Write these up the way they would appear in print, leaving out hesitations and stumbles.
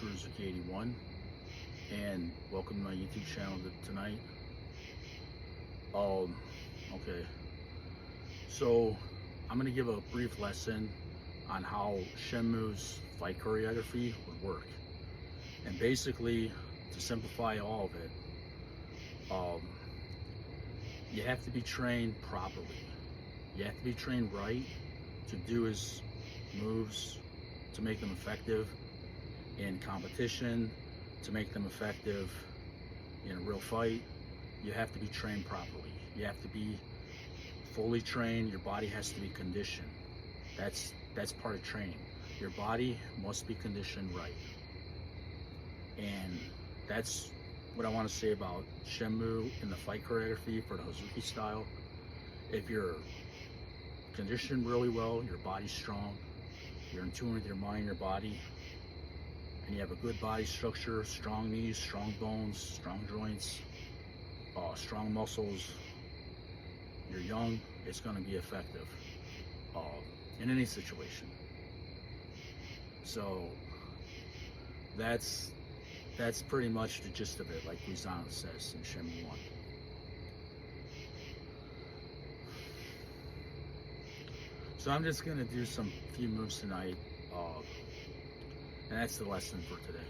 TrueZuki81, and welcome to my YouTube channel tonight. Okay, so I'm going to give a brief lesson on how Shenmue's fight choreography would work. And basically, to simplify all of it, you have to be trained properly. You have to be trained right to do his moves, to make them effective in competition, to make them effective in a real fight. You have to be trained properly. You have to be fully trained. Your body has to be conditioned. That's part of training. Your body must be conditioned right. And that's what I want to say about Shenmue and the fight choreography for the Hazuki style. If you're conditioned really well, your body's strong, you're in tune with your mind, your body, and you have a good body structure, strong knees, strong bones, strong joints, strong muscles, you're young, it's going to be effective in any situation. So that's pretty much the gist of it, like Lizana says in Shenmue 1. So I'm just going to do some few moves tonight, and that's the lesson for today.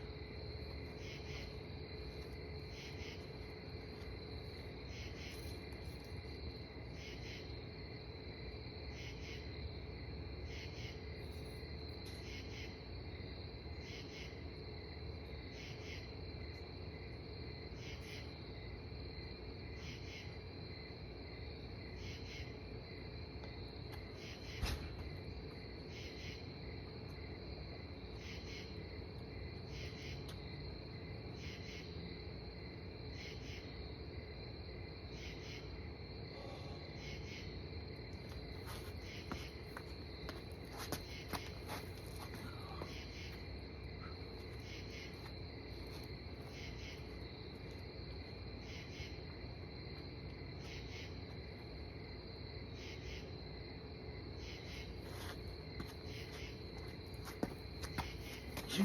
Yeah.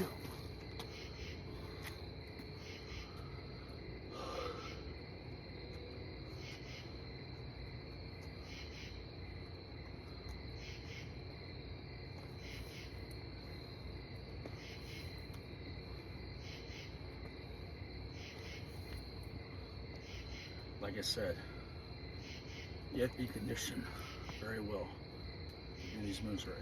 Like I said, you have to be conditioned very well in these moves right.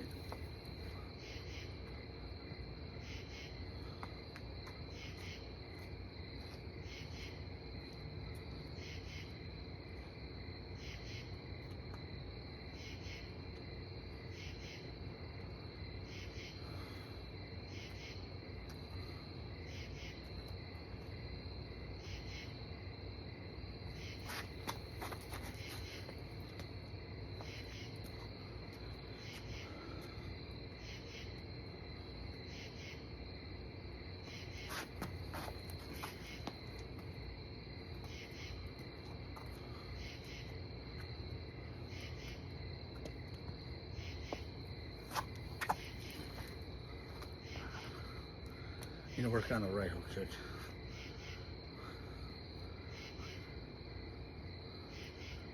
You know, work on the right hook kick.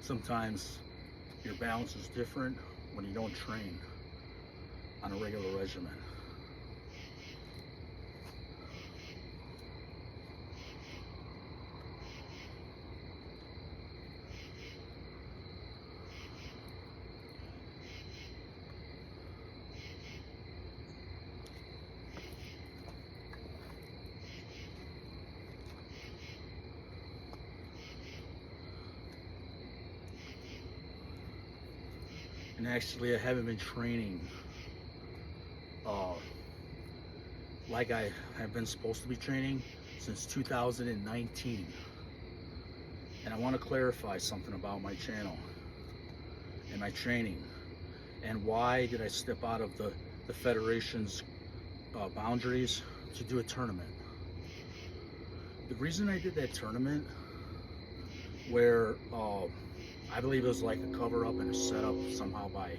Sometimes your balance is different when you don't train on a regular regimen. And actually, I haven't been training like I have been supposed to be training since 2019. And I want to clarify something about my channel and my training, and why did I step out of the Federation's boundaries to do a tournament. The reason I did that tournament, where I believe it was like a cover up and a setup somehow by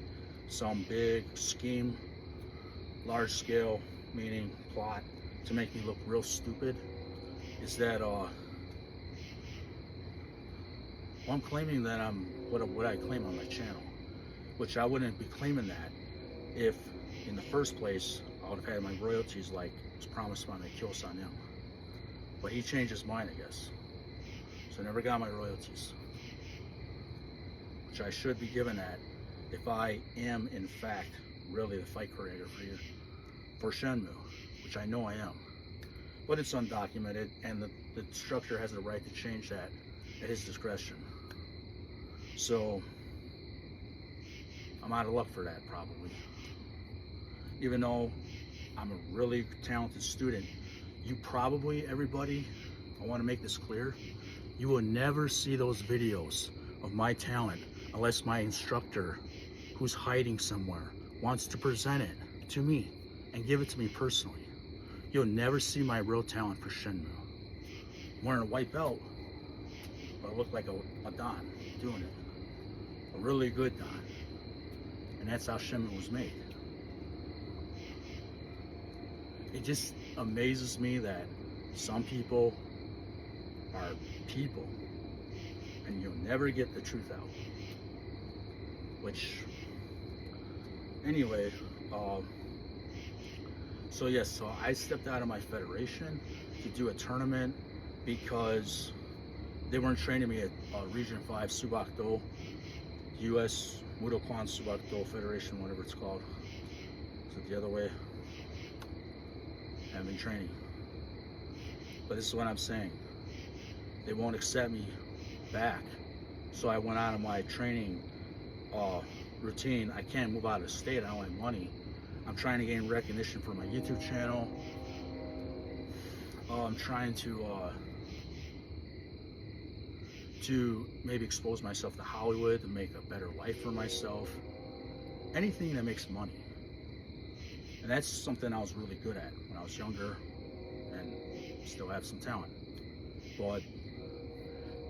some big scheme, large scale, meaning plot, to make me look real stupid is that I'm claiming that I'm what I claim on my channel, which I wouldn't be claiming that if in the first place I would have had my royalties like was promised by my Kyo-san M. But he changed his mind, I guess. So I never got my royalties, which I should be given that if I am in fact really the fight creator for Shenmue, which I know I am. But it's undocumented, and the instructor has the right to change that at his discretion. So I'm out of luck for that, probably. Even though I'm a really talented student, you probably, everybody, I want to make this clear, you will never see those videos of my talent unless my instructor, who's hiding somewhere, wants to present it to me and give it to me personally. You'll never see my real talent for Shenmue. I'm wearing a white belt, but I look like a Don doing it. A really good Don. And that's how Shenmue was made. It just amazes me that some people are people and you'll never get the truth out. Which, anyway, so yes, so I stepped out of my federation to do a tournament because they weren't training me at Region 5 Subakdo, US Mudokwan Subakdo Federation, whatever it's called. Is it the other way? I haven't been training. But this is what I'm saying. They won't accept me back. So I went out of my training routine. I can't move out of state. I don't have money. I'm trying to gain recognition for my YouTube channel. I'm trying to maybe expose myself to Hollywood to make a better life for myself. Anything that makes money. And that's something I was really good at when I was younger and still have some talent. But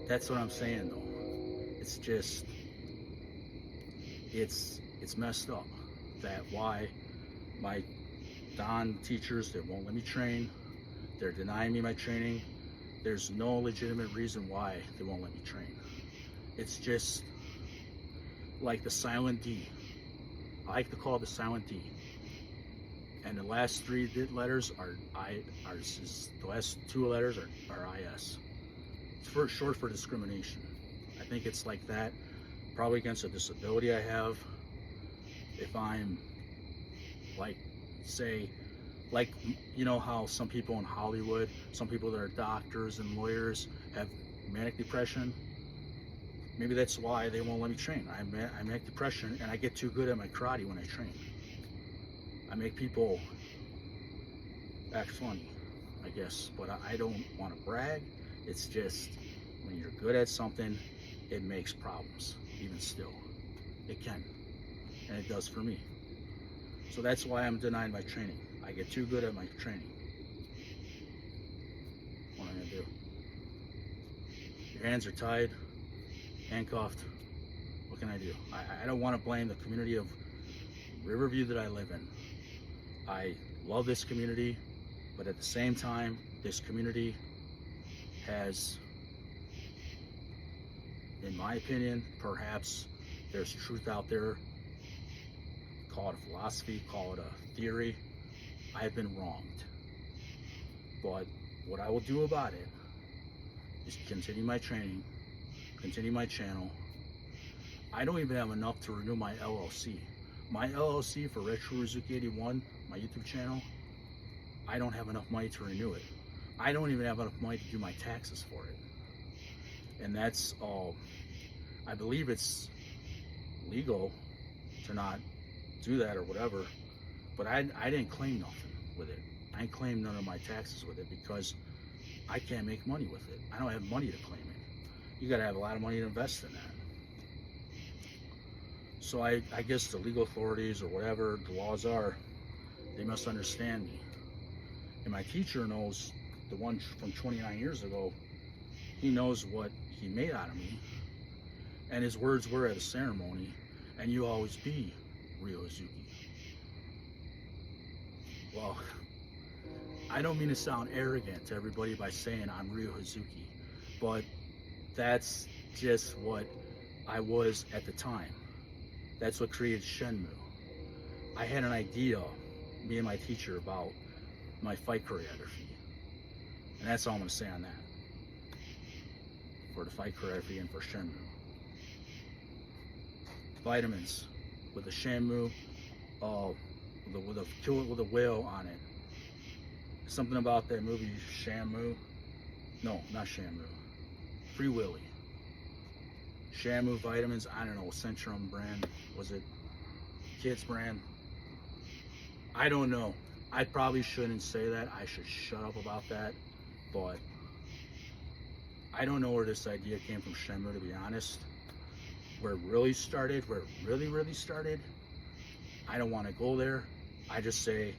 that's what I'm saying though. It's just, it's messed up that why my Don teachers, they won't let me train. They're denying me my training. There's no legitimate reason why they won't let me train. It's just like the silent D. I like to call it the silent D. And the last three letters the last two letters are IS. It's short for discrimination. I think it's like that, probably against a disability I have. If I'm like, say, like, you know how some people in Hollywood, some people that are doctors and lawyers have manic depression? Maybe that's why they won't let me train. I have manic depression and I get too good at my karate when I train. I make people act funny, I guess, but I don't want to brag. It's just, when you're good at something, it makes problems, even still. It can, and it does for me. So that's why I'm denied my training. I get too good at my training. What am I gonna do? Your hands are tied, handcuffed. What can I do? I don't want to blame the community of Riverview that I live in. I love this community, but at the same time, this community has, in my opinion, perhaps there's truth out there. Call it a philosophy, call it a theory. I have been wronged. But what I will do about it is continue my training, continue my channel. I don't even have enough to renew my LLC. My LLC for Retro Rizuki 81, my YouTube channel, I don't have enough money to renew it. I don't even have enough money to do my taxes for it. And that's all. I believe it's legal to not do that or whatever, but I didn't claim nothing with it. I didn't claim none of my taxes with it because I can't make money with it. I don't have money to claim it. You gotta have a lot of money to invest in that. So I guess the legal authorities or whatever the laws are, they must understand me. And my teacher knows, the one from 29 years ago, he knows what he made out of me. And his words were at a ceremony, and you always be Ryo Izuki. Well, I don't mean to sound arrogant to everybody by saying I'm Ryu Hazuki, but that's just what I was at the time. That's what created Shenmue. I had an idea, me and my teacher, about my fight choreography. And that's all I'm going to say on that. For the fight choreography and for Shenmue. Vitamins with the Shenmue, with a kill it with a whale on it. Something about that movie, Shenmue. No, not Shenmue. Free Willy. Shenmue vitamins, I don't know, Centrum brand. Was it Kids brand? I don't know. I probably shouldn't say that. I should shut up about that. But I don't know where this idea came from, Shenmue, to be honest. Where it really started, where it really started, I don't want to go there. I just say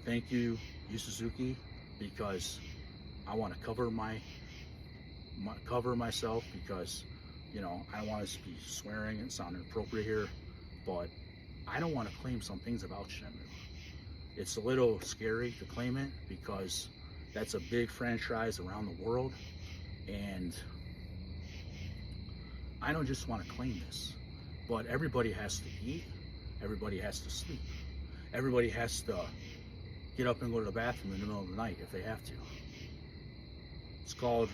thank you, Yu Suzuki, because I want to cover myself, because, you know, I don't want to be swearing and sound inappropriate here, but I don't want to claim some things about Shenmue. It's a little scary to claim it because that's a big franchise around the world, and I don't just want to claim this, but everybody has to eat, everybody has to sleep, everybody has to get up and go to the bathroom in the middle of the night if they have to. It's called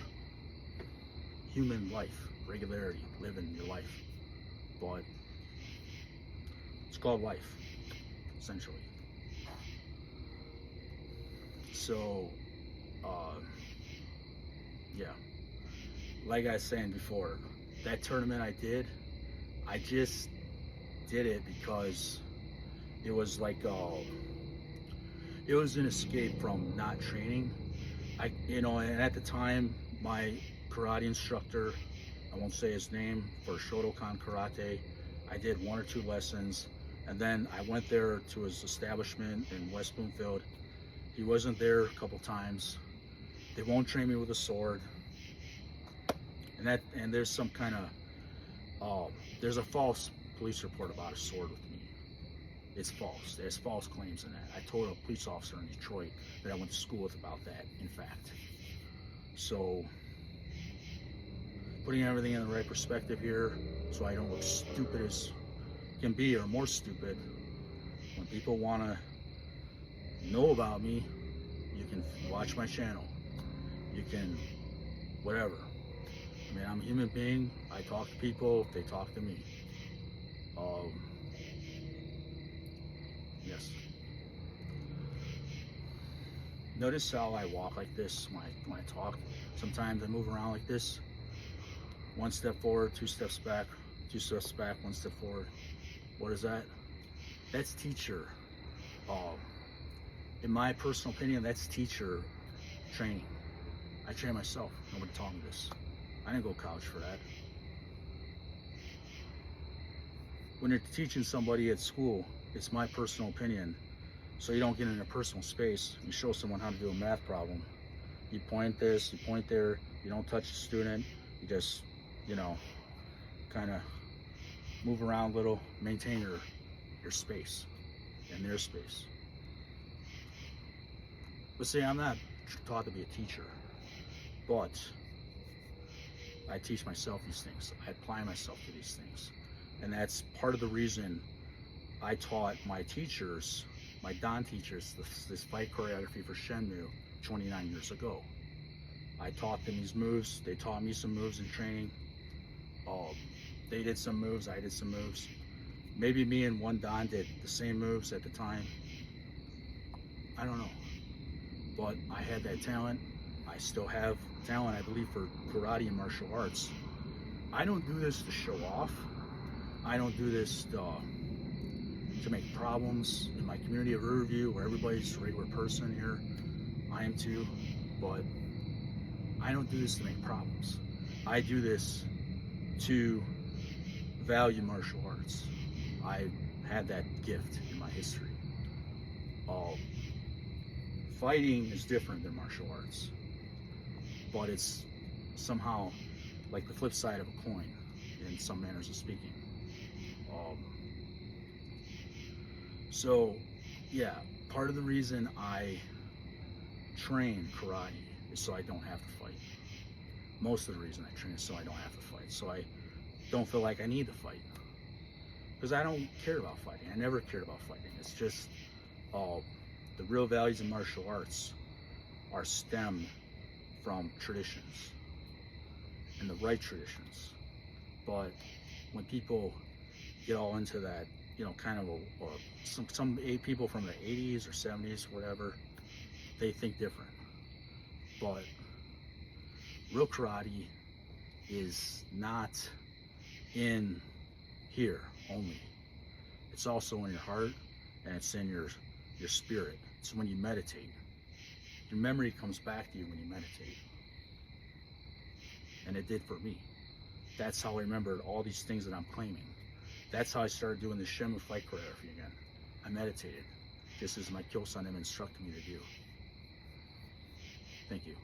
human life, regularity, living your life, but it's called life, essentially. So, yeah, like I was saying before, that tournament I just did it because it was like, it was an escape from not training. And at the time, my karate instructor, I won't say his name, for Shotokan Karate, I did 1 or 2 lessons, and then I went there to his establishment in West Bloomfield. He wasn't there a couple times. They won't train me with a sword, and there's some kind of there's a false police report about a sword with me. It's false. There's false claims in that. I told a police officer in Detroit that I went to school with about that, in fact. So, putting everything in the right perspective here, so I don't look stupid as can be, or more stupid. When people want to know about me, you can watch my channel. You can, whatever. I mean, I'm a human being. I talk to people. They talk to me. Yes. Notice how I walk like this when I talk. Sometimes I move around like this. 1 step forward, 2 steps back, 2 steps back, 1 step forward. What is that? That's teacher. In my personal opinion, that's teacher training. I train myself. Nobody taught me this. I didn't go to college for that. When you're teaching somebody at school, it's my personal opinion, so you don't get in a personal space. You show someone how to do a math problem. You point this, you point there, you don't touch the student, you just, kind of move around a little, maintain your space and their space. But see, I'm not taught to be a teacher, but I teach myself these things. I apply myself to these things. And that's part of the reason I taught my teachers, my Dan teachers, this fight choreography for Shenmue 29 years ago. I taught them these moves. They taught me some moves in training. They did some moves, I did some moves. Maybe me and one Dan did the same moves at the time. I don't know. But I had that talent. I still have talent, I believe, for karate and martial arts. I don't do this to show off. I don't do this to make problems in my community of Riverview, where everybody's a regular person here. I am too, but I don't do this to make problems. I do this to value martial arts. I had that gift in my history. Fighting is different than martial arts, but it's somehow like the flip side of a coin in some manners of speaking. So yeah, part of the reason I train karate is so I don't have to fight. Most of the reason I train is so I don't have to fight. So I don't feel like I need to fight. Because I don't care about fighting. I never cared about fighting. It's just the real values in martial arts are stemmed from traditions and the right traditions. But when people get all into that, you know, kind of or some people from the 80s or 70s, whatever, they think different. But real karate is not in here only. It's also in your heart, and it's in your spirit. It's when you meditate. Your memory comes back to you when you meditate. And it did for me. That's how I remembered all these things that I'm claiming. That's how I started doing the Shenmue fight choreography again. I meditated, just as my Kyo-san instructed me to do. Thank you.